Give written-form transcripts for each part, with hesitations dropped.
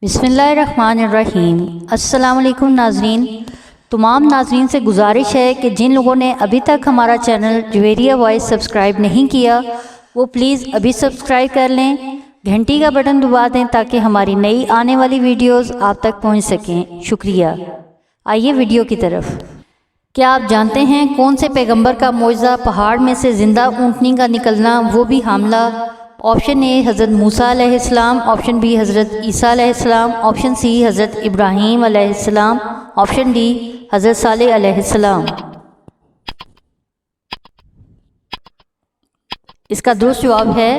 बिस्मिल्लाहिर्रहमानिर्रहीम। अस्सलाम वालेकुम नाज़रीन। तमाम नाज़रीन से गुजारिश है कि जिन लोगों ने अभी तक हमारा चैनल जुवेरिया वॉइस सब्सक्राइब नहीं किया वो प्लीज़ अभी सब्सक्राइब कर लें, घंटी का बटन दबा दें ताकि हमारी नई आने वाली वीडियोस आप तक पहुंच सकें। शुक्रिया। आइए वीडियो की तरफ। क्या आप जानते हैं कौन से पैगंबर का मौजज़ा पहाड़ में से ज़िंदा ऊँटनी का निकलना, वो भी हामला? ऑप्शन ए हज़रत मूसा अलैहिस्सलाम, ऑप्शन बी हज़रत ईसा अलैहिस्सलाम, ऑप्शन सी हज़रत इब्राहीम अलैहिस्सलाम, ऑप्शन डी हज़रत सालेह अलैहिस्सलाम। इसका दुरुस्त जवाब है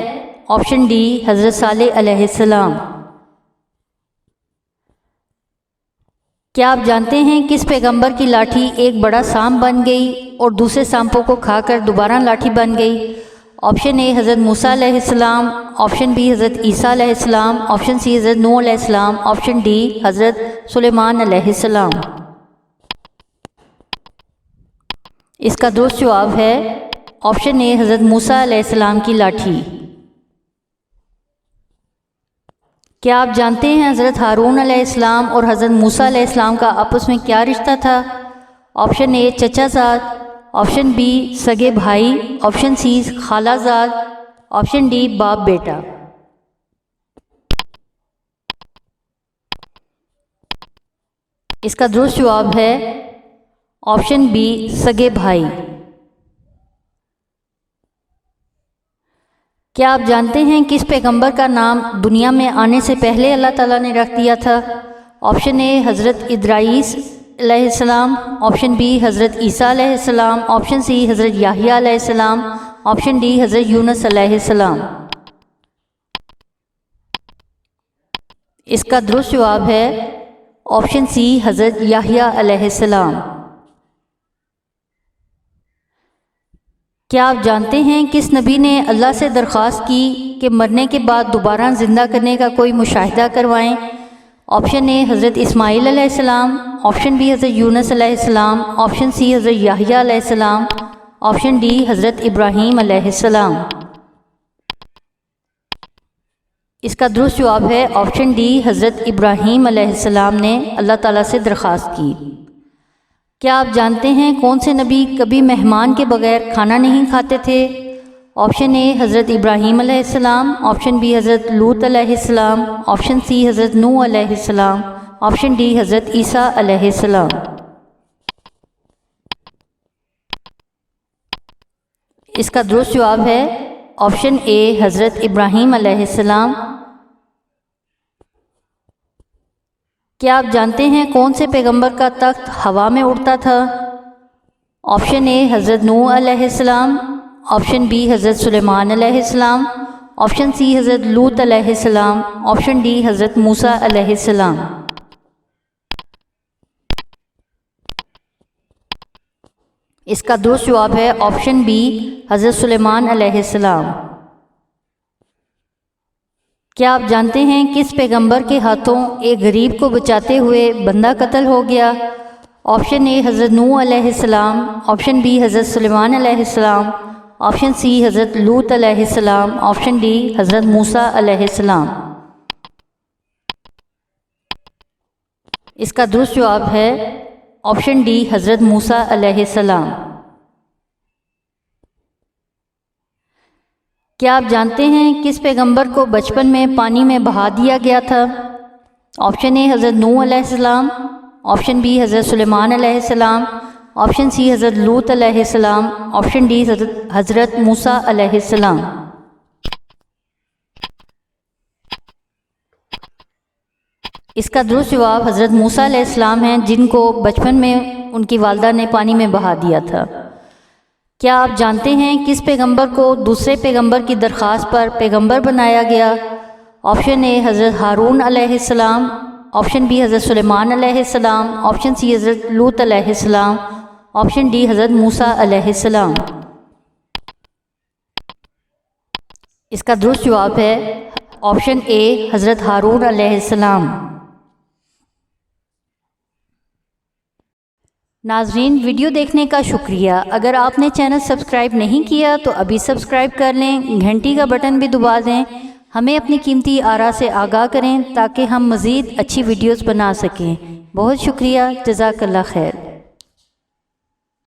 ऑप्शन डी हज़रत सालेह अलैहिस्सलाम। क्या आप जानते हैं किस पैगंबर की लाठी एक बड़ा सांप बन गई और दूसरे सांपों को खाकर दोबारा लाठी बन गई? ऑप्शन ए हज़रत मूसा अलैहिस्सलाम, ऑप्शन बी हज़रत ईसा अलैहिस्सलाम, ऑप्शन सी हज़रत नूह अलैहिस्सलाम, ऑप्शन डी हज़रत सुलेमान अलैहिस्सलाम। इसका दुरुस्त जवाब है ऑप्शन ए हज़रत मूसा अलैहिस्सलाम की लाठी। क्या आप जानते हैं हज़रत हारून अलैहिस्सलाम और हज़रत मूसा अलैहिस्सलाम का आपस में क्या रिश्ता था? ऑप्शन ए चचाजाद, ऑप्शन बी सगे भाई, ऑप्शन सी खालाजाद, ऑप्शन डी बाप बेटा। इसका दुरुस्त जवाब है ऑप्शन बी सगे भाई। क्या आप जानते हैं किस पैगंबर का नाम दुनिया में आने से पहले अल्लाह ताला ने रख दिया था? ऑप्शन ए हज़रत इद्रीस अलैहिस्सलाम, ऑप्शन बी हज़रत ईसा अलैहिस्सलाम, ऑप्शन सी हज़रत याहिया अलैहिस्सलाम, ऑप्शन डी हज़रत यूनुस अलैहिस्सलाम। इसका दुरुस्त जवाब है ऑप्शन सी हज़रत याहिया अलैहिस्सलाम। क्या आप जानते हैं किस नबी ने अल्लाह से दरख्वास्त की कि मरने के बाद दोबारा ज़िंदा करने का कोई मुशाहिदा करवाएं? ऑप्शन ए हज़रत इस्माईल अलैहिस्सलाम, ऑप्शन बी हज़रत यूनुस अलैहिस्सलाम, ऑप्शन सी हज़रत याहिया अलैहिस्सलाम, ऑप्शन डी हज़रत इब्राहीम अलैहिस्सलाम। इसका दुरुस्त जवाब है ऑप्शन डी हज़रत इब्राहीम अलैहिस्सलाम ने अल्लाह ताला से दरख्वास्त की। क्या आप जानते हैं कौन से नबी कभी मेहमान के बगैर खाना नहीं खाते थे? ऑप्शन ए हज़रत इब्राहीम अलैहिस्सलाम, ऑप्शन बी हज़रत लूत अलैहिस्सलाम, ऑप्शन सी हज़रत नूह अलैहिस्सलाम, ऑप्शन डी हज़रत ईसा अलैहिस्सलाम। इसका दुरुस्त जवाब है ऑप्शन ए हज़रत इब्राहीम अलैहिस्सलाम। क्या आप जानते हैं कौन से पैगंबर का तख्त हवा में उड़ता था? ऑप्शन ए हज़रत नूह अलैहिस्सलाम, ऑप्शन बी हज़रत सुलेमान अलैहिस्सलाम, ऑप्शन सी हज़रत लूत अलैहिस्सलाम, ऑप्शन डी हज़रत मूसा अलैहिस्सलाम। इसका दुरुस्त जवाब है ऑप्शन बी हज़रत सुलेमान अलैहिस्सलाम। क्या आप जानते हैं किस पैगंबर के हाथों एक गरीब को बचाते हुए बंदा कत्ल हो गया? ऑप्शन ए हज़रत नूह अलैहिस्सलाम, ऑप्शन बी हज़रत सुलेमान अलैहिस्सलाम, ऑप्शन सी हज़रत लूत अलैहिस्सलाम, ऑप्शन डी हज़रत मूसा अलैहिस्सलाम। इसका दुरुस्त जवाब है ऑप्शन डी हज़रत मूसा अलैहिस्सलाम। क्या आप जानते हैं किस पैगंबर को बचपन में पानी में बहा दिया गया था? ऑप्शन ए हज़रत नूह अलैहिस्सलाम, ऑप्शन बी हज़रत सुलेमान अलैहिस्सलाम, ऑप्शन सी हज़रत लूत अलैहिस्सलाम, ऑप्शन डी हज़रत मूसा अलैहिस्सलाम। इसका दुरुस्त जवाब हज़रत मूसा अलैहिस्सलाम हैं, जिनको बचपन में उनकी वालिदा ने पानी में बहा दिया था। क्या आप जानते हैं किस पैगंबर को दूसरे पैगंबर की दरख्वास्त पर पैगंबर बनाया गया? ऑप्शन ए हज़रत हारून अलैहिस्सलाम, ऑप्शन बी हज़रत सुलेमान अलैहिस्सलाम, ऑप्शन सी हज़रत लूत अलैहिस्सलाम, ऑप्शन डी हज़रत मूसा अलैहिस्सलाम। इसका दुरुस्त जवाब है ऑप्शन ए हज़रत हारून अलैहिस्सलाम। नाज़रीन, वीडियो देखने का शुक्रिया। अगर आपने चैनल सब्सक्राइब नहीं किया तो अभी सब्सक्राइब कर लें, घंटी का बटन भी दबा दें। ہمیں اپنی قیمتی آراء سے آگاہ کریں تاکہ ہم مزید اچھی ویڈیوز بنا سکیں۔ بہت شکریہ، جزاک اللہ خیر۔